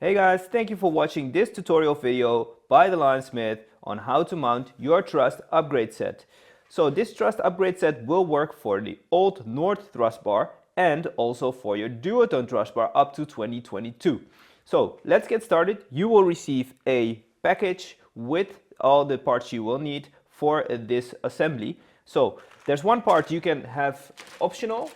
Hey guys, thank you for watching this tutorial video by the Lionsmith on how to mount your Trust upgrade set. So this Trust upgrade set will work for the old North thrust bar and also for your Duotone thrust bar up to 2022. So let's get started. You will receive a package with all the parts you will need for this assembly. So there's one part you can have optional.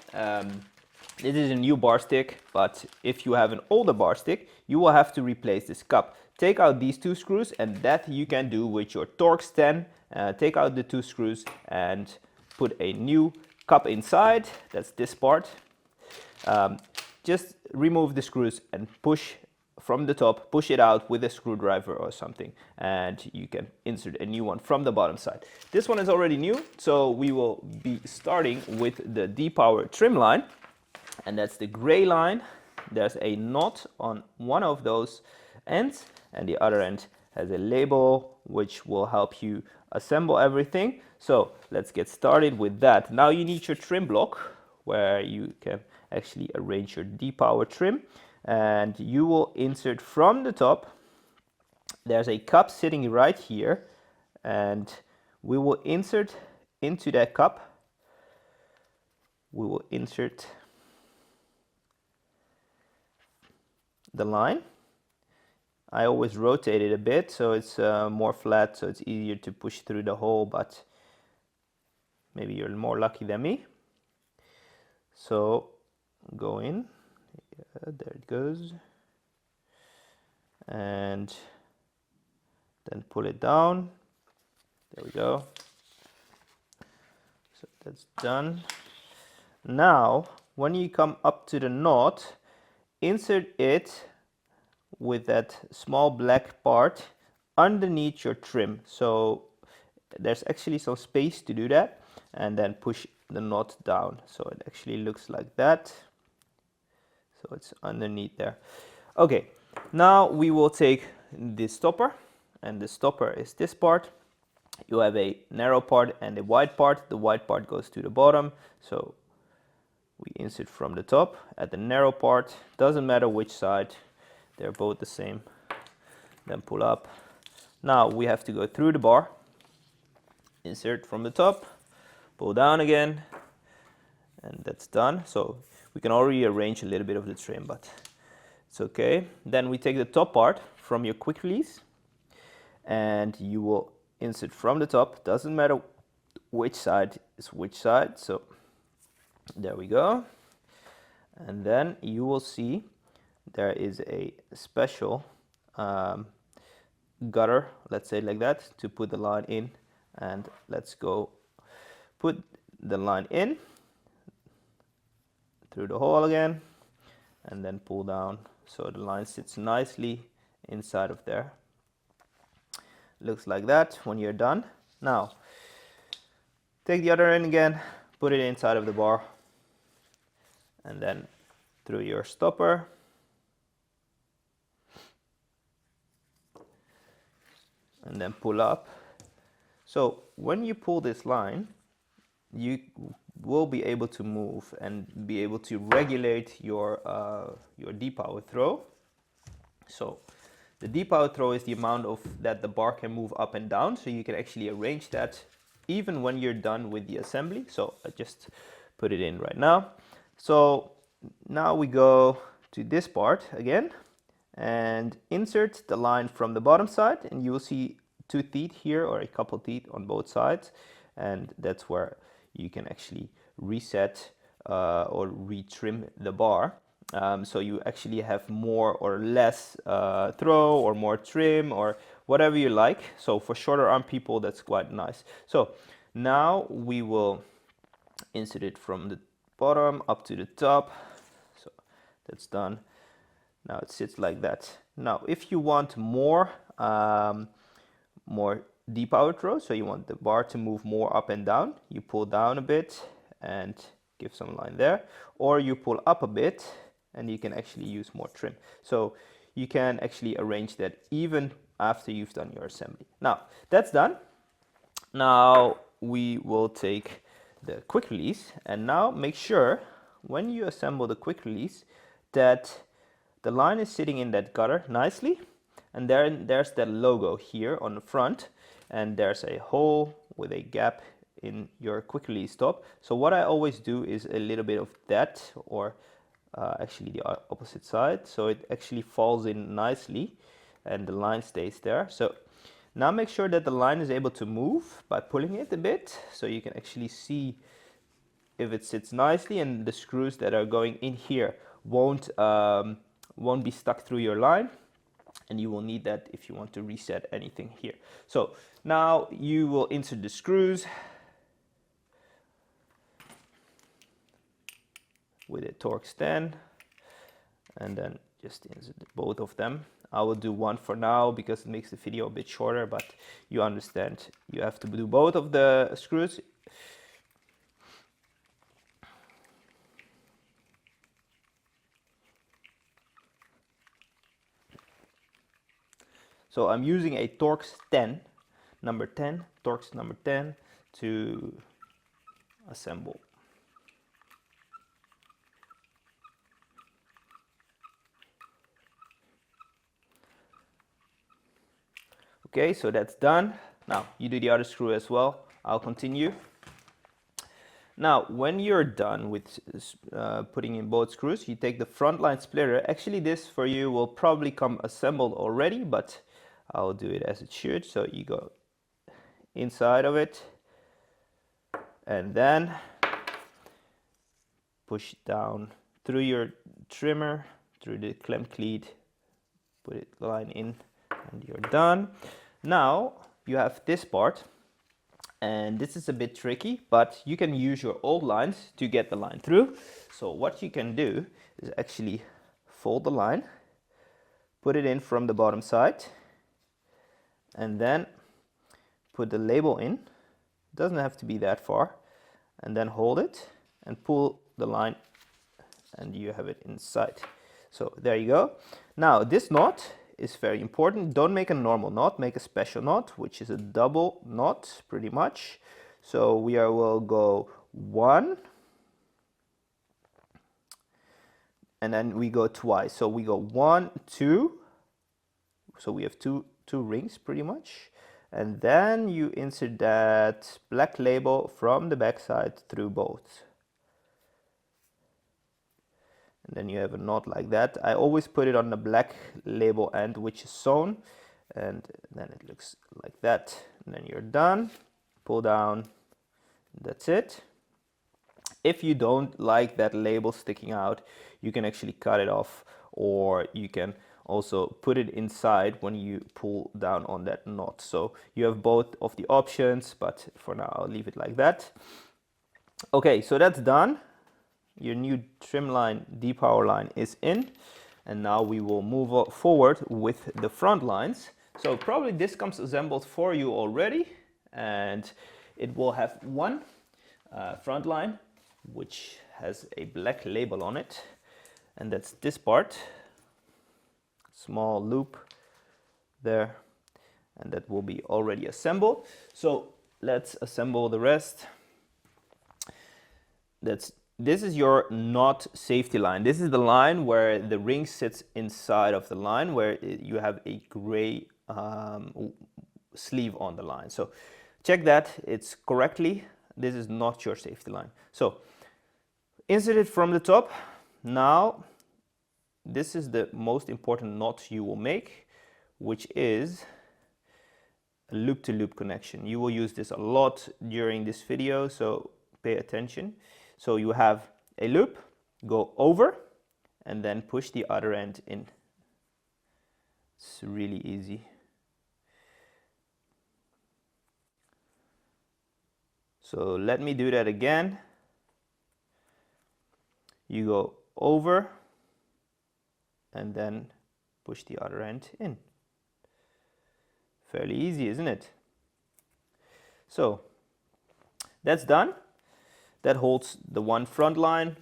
This is a new bar stick, but if you have an older bar stick, you will have to replace this cup. Take out these two screws, and that you can do with your Torx 10. Take out the two screws and put a new cup inside. That's this part. Just remove the screws and push from the top, push it out with a screwdriver or something, and you can insert a new one from the bottom side. This one is already new, so we will be starting with the D-Power trim line. And that's the gray line. There's a knot on one of those ends, and the other end has a label which will help you assemble everything. So let's get started with that. Now you need your trim block where you can actually arrange your D-Power trim, and you will insert from the top. There's a cup sitting right here, and we will insert into that cup. We will insert the line. I always rotate it a bit so it's more flat, so it's easier to push through the hole, but maybe you're more lucky than me. So go in, yeah, there it goes, and then pull it down. There we go. So that's done. Now when you come up to the knot, insert it with that small black part underneath your trim. So there's actually some space to do that, and then push the knot down. So it actually looks like that. So it's underneath there. Okay, now we will take the stopper, and the stopper is this part. You have a narrow part and a wide part. The wide part goes to the bottom. So we insert from the top at the narrow part, doesn't matter which side, they're both the same. Then pull up. Now we have to go through the bar, insert from the top, pull down again, and that's done. So we can already arrange a little bit of the trim, but it's okay. Then we take the top part from your quick release, and you will insert from the top, doesn't matter which side is which side. So there we go. And then you will see there is a special gutter, let's say like that, to put the line in. And let's go put the line in through the hole again, and then pull down so the line sits nicely inside of there. Looks like that when you're done. Now take the other end again, put it inside of the bar, and then through your stopper, and then pull up. So when you pull this line, you will be able to move and be able to regulate your D-Power throw. So the D-Power throw is the amount of that the bar can move up and down, so you can actually arrange that even when you're done with the assembly. So I just put it in right now. So now we go to this part again and insert the line from the bottom side, and you will see two teeth here, or a couple teeth on both sides, and that's where you can actually reset or retrim the bar. So you actually have more or less throw or more trim or whatever you like. So for shorter arm people, that's quite nice. So now we will insert it from the bottom up to the top. So that's done. Now it sits like that. Now if you want more D-Power throw, so you want the bar to move more up and down, you pull down a bit and give some line there, or you pull up a bit and you can actually use more trim. So you can actually arrange that even after you've done your assembly. Now that's done. Now we will take the quick release, and now make sure when you assemble the quick release that the line is sitting in that gutter nicely, and there's that logo here on the front, and there's a hole with a gap in your quick release stop. So what I always do is a little bit of that, or actually the opposite side, so it actually falls in nicely and the line stays there. So now make sure that the line is able to move by pulling it a bit, so you can actually see if it sits nicely, and the screws that are going in here won't be stuck through your line, and you will need that if you want to reset anything here. So now you will insert the screws with a Torx 10, and then just insert both of them. I will do one for now because it makes the video a bit shorter, but you understand you have to do both of the screws. So I'm using a Torx 10, number 10, Torx number 10 to assemble. Okay, so that's done. Now you do the other screw as well. I'll continue. Now, when you're done with putting in both screws, you take the front line splitter. Actually, this for you will probably come assembled already, but I'll do it as it should. So you go inside of it, and then push down through your trimmer, through the clem cleat, put it line in, and you're done. Now you have this part, and this is a bit tricky, but you can use your old lines to get the line through. So what you can do is actually fold the line, put it in from the bottom side, and then put the label in. It doesn't have to be that far, and then hold it and pull the line, and you have it inside. So there you go. Now this knot is very important. Don't make a normal knot, make a special knot, which is a double knot pretty much. So will go 1, and then we go twice. So we go 1, 2, so we have two rings pretty much, and then you insert that black label from the back side through both. And then you have a knot like that. I always put it on the black label end, which is sewn, and then it looks like that. And then you're done. Pull down. That's it. If you don't like that label sticking out, you can actually cut it off, or you can also put it inside when you pull down on that knot. So you have both of the options, but for now I'll leave it like that. Okay, so that's done. Your new trim line, depower line is in, and now we will move forward with the front lines. So probably this comes assembled for you already, and it will have one front line which has a black label on it, and that's this part. Small loop there, and that will be already assembled. So let's assemble the rest. This is your knot safety line. This is the line where the ring sits inside of the line, where you have a gray sleeve on the line. So check that it's correctly. This is not your safety line. So insert it from the top. Now this is the most important knot you will make, which is a loop-to-loop connection. You will use this a lot during this video, so pay attention. So you have a loop, go over, and then push the other end in. It's really easy. So let me do that again. You go over, and then push the other end in. Fairly easy, isn't it? So that's done. That holds the one front line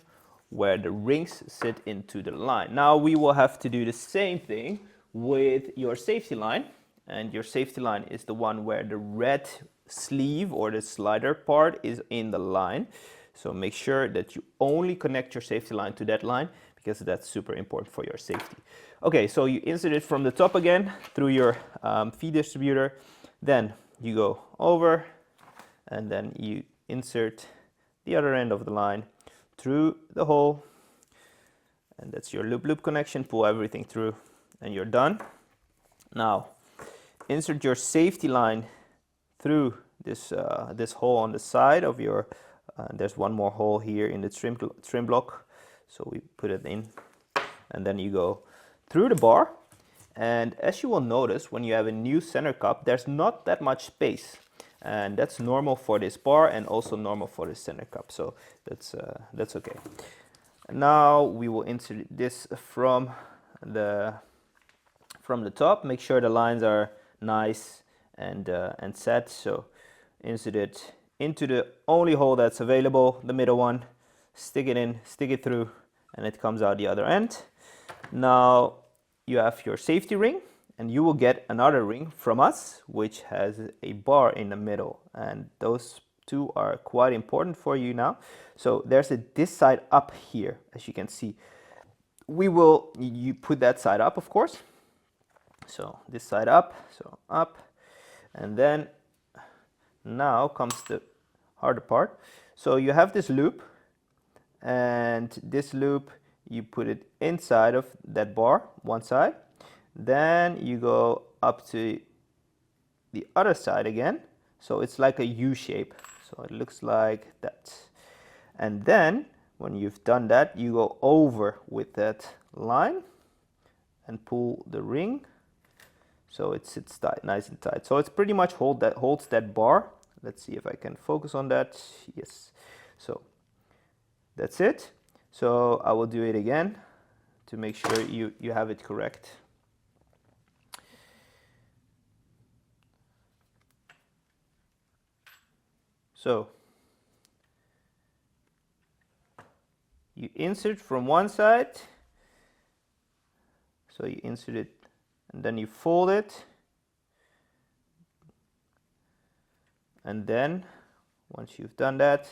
where the rings sit into the line. Now we will have to do the same thing with your safety line, and your safety line is the one where the red sleeve or the slider part is in the line. So make sure that you only connect your safety line to that line, because that's super important for your safety. Okay, so you insert it from the top again through your feed distributor. Then you go over and then you insert the other end of the line through the hole, and that's your loop connection. Pull everything through and you're done. Now insert your safety line through this this hole on the side of your there's one more hole here in the trim block, so we put it in, and then you go through the bar. And as you will notice, when you have a new center cup, there's not that much space, and that's normal for this bar and also normal for the center cup, so that's okay. Now we will insert this from the top. Make sure the lines are nice and set. So insert it into the only hole that's available, the middle one. Stick it in, stick it through, and it comes out the other end. Now you have your safety ring, and you will get another ring from us which has a bar in the middle, and those two are quite important for you now. So there's this side up here, as you can see. You put that side up, of course. So this side up, so up, and then now comes the harder part. So you have this loop, and this loop you put it inside of that bar, one side. Then you go up to the other side again. So it's like a U shape. So it looks like that. And then when you've done that, you go over with that line and pull the ring. So it sits tight, nice and tight. So it's pretty much holds that bar. Let's see if I can focus on that. Yes. So that's it. So I will do it again to make sure you have it correct. So you insert from one side. So you insert it and then you fold it. And then once you've done that,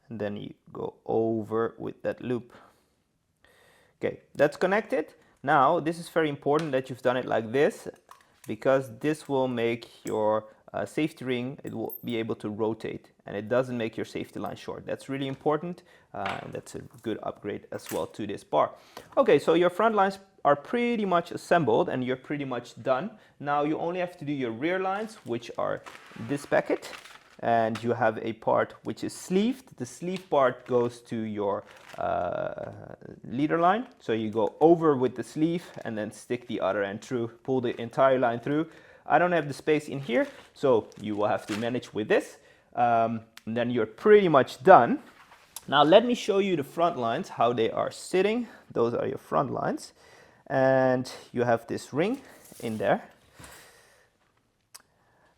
and then you go over with that loop. Okay, that's connected. Now this is very important that you've done it like this, because this will make your safety ring, it will be able to rotate, and it doesn't make your safety line short. That's really important, and that's a good upgrade as well to this bar. Okay, so your front lines are pretty much assembled and you're pretty much done. Now you only have to do your rear lines, which are this packet, and you have a part which is sleeved. The sleeve part goes to your leader line. So you go over with the sleeve and then stick the other end through, pull the entire line through. I don't have the space in here, so you will have to manage with this. And then you're pretty much done. Now let me show you the front lines, how they are sitting. Those are your front lines. And you have this ring in there.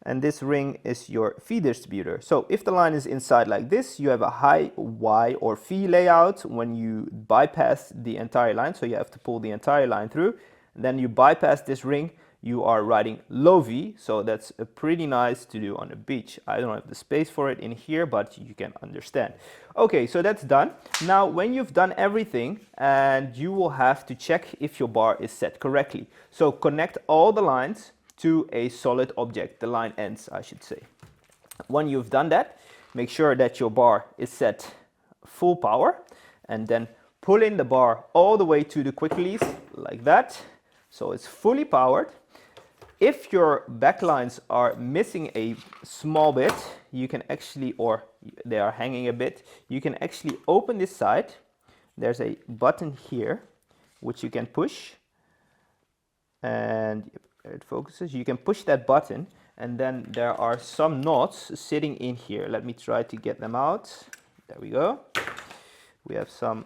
And this ring is your feed distributor. So if the line is inside like this, you have a high Y or V layout when you bypass the entire line. So you have to pull the entire line through. And then you bypass this ring, you are riding low V. So that's pretty nice to do on the beach. I don't have the space for it in here, but you can understand. Okay, so that's done. Now, when you've done everything, and you will have to check if your bar is set correctly. So connect all the lines to a solid object, the line ends, I should say. When you've done that, make sure that your bar is set full power, and then pull in the bar all the way to the quick release like that. So it's fully powered. If your backlines are missing a small bit, you can actually, or they are hanging a bit, you can actually open this side. There's a button here which you can push, and it focuses. You can push that button, and then there are some knots sitting in here. Let me try to get them out. There we go. We have some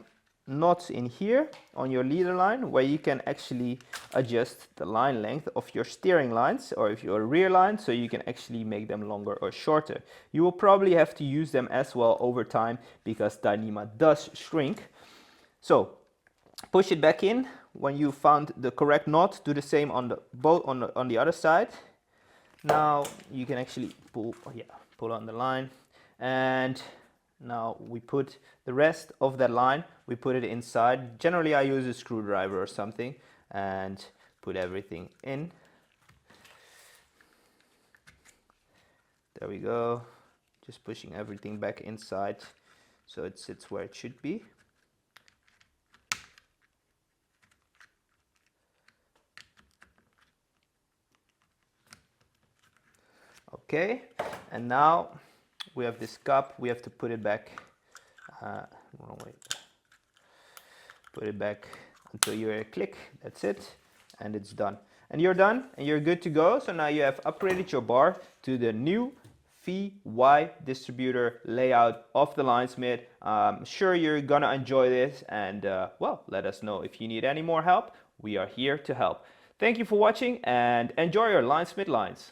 knots in here on your leader line where you can actually adjust the line length of your steering lines or if your rear line, so you can actually make them longer or shorter. You will probably have to use them as well over time because Dyneema does shrink. So push it back in. When you found the correct knot, do the same on the both on the other side. Now you can actually pull on the line, and Now we put the rest of that line, we put it inside. Generally I use a screwdriver or something and put everything in. There we go. Just pushing everything back inside so it sits where it should be. Okay, and now we have this cup, we have to put it back, wrong way. Put it back until you hear a click, that's it, and it's done. And you're done, and you're good to go. So now you have upgraded your bar to the new VY distributor layout of the Linesmith. I'm sure you're gonna enjoy this, and well, let us know if you need any more help. We are here to help. Thank you for watching, and enjoy your Linesmith lines.